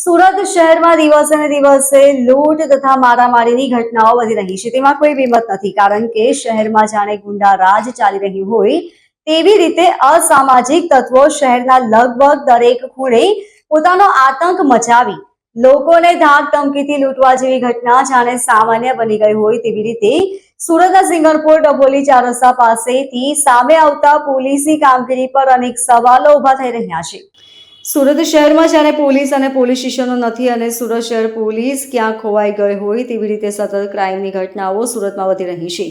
સુરત શહેરમાં દિવસે ને દિવસે લૂંટ તથા મારામારીની ઘટનાઓ વધી રહી છે તેમાં કોઈ વિમત નથી કારણ કે શહેરમાં જાણે ગુંડા રાજ ચાલી રહ્યું હોય તેવી રીતે અસામાજિક તત્વો શહેરના લગભગ દરેક ખૂણે પોતાનો આતંક મચાવી લોકોને ધાક ધમકીથી લૂંટવા જેવી ઘટના જાણે સામાન્ય બની ગઈ હોય તેવી રીતે સુરતના સિંગરપુર ડભોલી ચાર રસ્તા પાસેથી સામે આવતા પોલીસની કામગીરી પર અનેક સવાલો ઉભા થઈ રહ્યા છે। સુરત શહેરમાં જ્યારે પોલીસ અને પોલીસ સ્ટેશનો નથી અને સુરત શહેર પોલીસ ક્યાં ખોવાઈ ગઈ હોય તેવી રીતે સતત ક્રાઇમની ઘટનાઓ સુરતમાં વધી રહી છે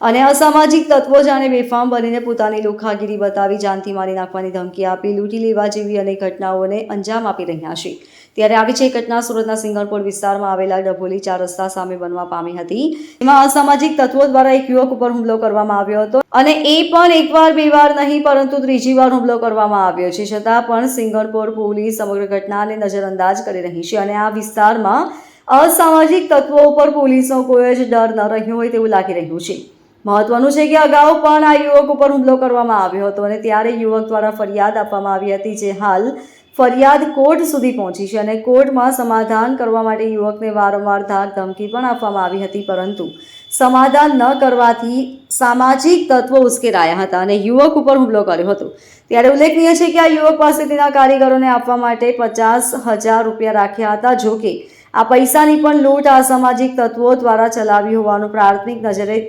અને અસામાજિક તત્વો જાણે બેફામ બનીને પોતાની લુખાગીરી બતાવી જાનથી મારી નાખવાની ધમકી આપી લૂંટી લેવા જેવી અનેક ઘટનાઓને અંજામ આપી રહ્યા છે। ત્યારે આવી છે ઘટના સુરતના સિંગરપુર વિસ્તારમાં આવેલા ડભોલી ચાર રસ્તા સામે બનવા પામી હતી। એમાં અસામાજિક તત્વો દ્વારા એક યુવક ઉપર હુમલો કરવામાં આવ્યો હતો અને એ પણ એકવાર બે વાર નહીં પરંતુ ત્રીજી વાર હુમલો કરવામાં આવ્યો છે। છતાં પણ સિંગરપુર પોલીસ સમગ્ર ઘટનાને નજરઅંદાજ કરી રહી છે અને આ વિસ્તારમાં અસામાજિક તત્વો ઉપર પોલીસનો કોઈ જ ડર ન રહ્યો હોય તેવું લાગી રહ્યું છે। મહત્વનું છે કે અગાઉ પણ આ યુવક ઉપર હુમલો કરવામાં આવ્યો હતો અને ત્યારે યુવક દ્વારા ફરિયાદ આપવામાં આવી હતી જે હાલ ફરિયાદ કોર્ટ સુધી પહોંચી છે અને કોર્ટમાં સમાધાન કરવા માટે યુવકને વારંવાર ધાક ધમકી પણ આપવામાં આવી હતી પરંતુ સમાધાન ન કરવાથી સામાજિક તત્વો ઉશ્કેરાયા હતા અને યુવક ઉપર હુમલો કર્યો હતો। ત્યારે ઉલ્લેખનીય છે કે આ યુવક પાસે તેના કારીગરોને આપવા માટે 50,000 રૂપિયા રાખ્યા હતા। જો કે આ પૈસાની પણ લૂંટ અસામાજિક તત્વો દ્વારા ચલાવી હોવાનું પ્રાથમિક નજરે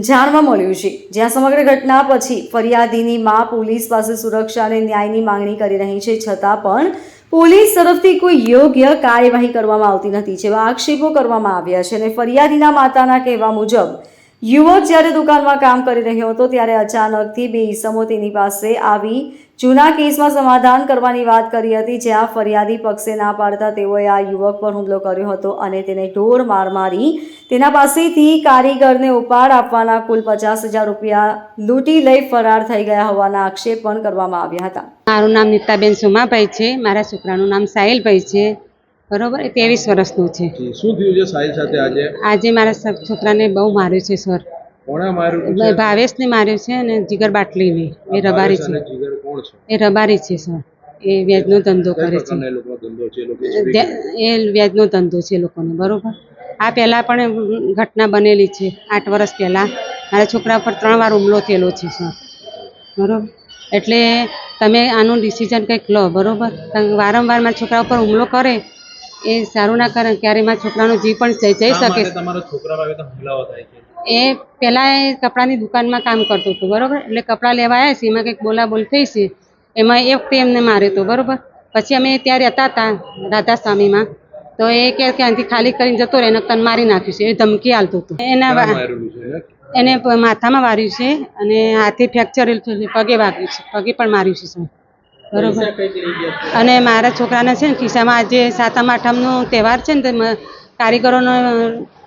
જાણવા મળ્યું છે। જ્યાં સમગ્ર ઘટના પછી ફરિયાદીની મા પોલીસ પાસે સુરક્ષા અને ન્યાયની માંગણી કરી રહી છે છતાં પણ પોલીસ તરફથી કોઈ યોગ્ય કાર્યવાહી કરવામાં આવતી નથી જેવા આક્ષેપો કરવામાં આવ્યા છે અને ફરિયાદીના માતાના કહેવા મુજબ યુવક જ્યારે દુકાનમાં કામ કરી રહ્યો હતો ત્યારે અચાનકથી બે ઈસમો તેની પાસે આવી જૂના કેસમાં સમાધાન કરવાની વાત કરી હતી જ્યાં ફરિયાદી પક્ષે ના પાડતા તેઓએ આ યુવક પર હુમલો કર્યો હતો અને તેને ઢોર માર મારી તેના પાસેથી કારીગરને ઉપાડ આપવાના કુલ 50,000 રૂપિયા લૂંટી લઈ ફરાર થઈ ગયા હોવાના આક્ષેપ પણ કરવામાં આવ્યા હતા। મારું નામ નીતાબેન સોમાભાઈ છે, મારા છોકરાનું નામ સાહિલભાઈ છે, બરોબર 23 વર્ષનું છે। શું થયું છે સાહિલ સાથે આજે? આજે મારા છોકરાને બહુ માર્યું છે સર। કોણે માર્યું છે? ભાવેશને માર્યું છે અને જીગર બાટલીને। એ રબારી છે। જીગર કોણ છે? એ રબારી છે સર। એ વ્યાજનો ધંધો કરે છે। એ વ્યાજનો ધંધો છે લોકોને, બરોબર। આ પહેલાં પણ ઘટના બનેલી છે 8 વર્ષ પહેલાં મારા છોકરા પર 3 વાર હુમલો થયેલો છે સર, બરોબર। એટલે તમે આનું ડિસિઝન કંઈક લો, બરોબર। વારંવાર મારા છોકરા ઉપર હુમલો કરે એ સારું ના કરે, ક્યારે મારા છોકરાનો જીવ પણ જઈ શકે। તમારા છોકરા પાસે હુમલાઓ થાય છે? એ પહેલાં એ કપડાની દુકાનમાં કામ કરતો હતો, બરોબર। એટલે કપડાં લેવા આવ્યા છે, એમાં કંઈક બોલાબોલ થઈ છે, એમાં એ વખતે એમને માર્યો હતો, બરોબર। પછી અમે ત્યાં રહેતા હતા રાધા સ્વામીમાં, તો એ કે આનાથી ખાલી કરીને જતો રહે એને તને મારી નાખ્યું છે એ ધમકી આલતો હતો। એને માથામાં વાર્યું છે અને હાથે ફ્રેક્ચર પગે વાગ્યું છે, પગે પણ માર્યું છે સર, બરોબર। અને મારા છોકરાને છે ને ખિસ્સામાં આજે 7મ 8મનો તહેવાર છે ને તો કારીગરોને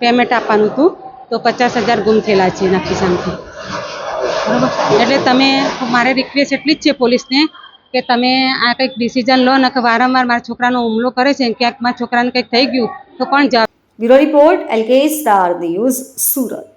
પેમેન્ટ આપવાનું હતું તો 50,000 ગુમ થયેલા છે એના ખિસ્સામાંથી, બરોબર। એટલે તમે મારે રિક્વેસ્ટ એટલી જ છે પોલીસને કે તમે આ કંઈક ડિસિઝન લો ને કે વારંવાર મારા છોકરાનો હુમલો કરે છે ક્યાંક મારા છોકરાને કંઈક થઈ ગયું તો કોણ જવાબ? Bureau report LK star news Surat.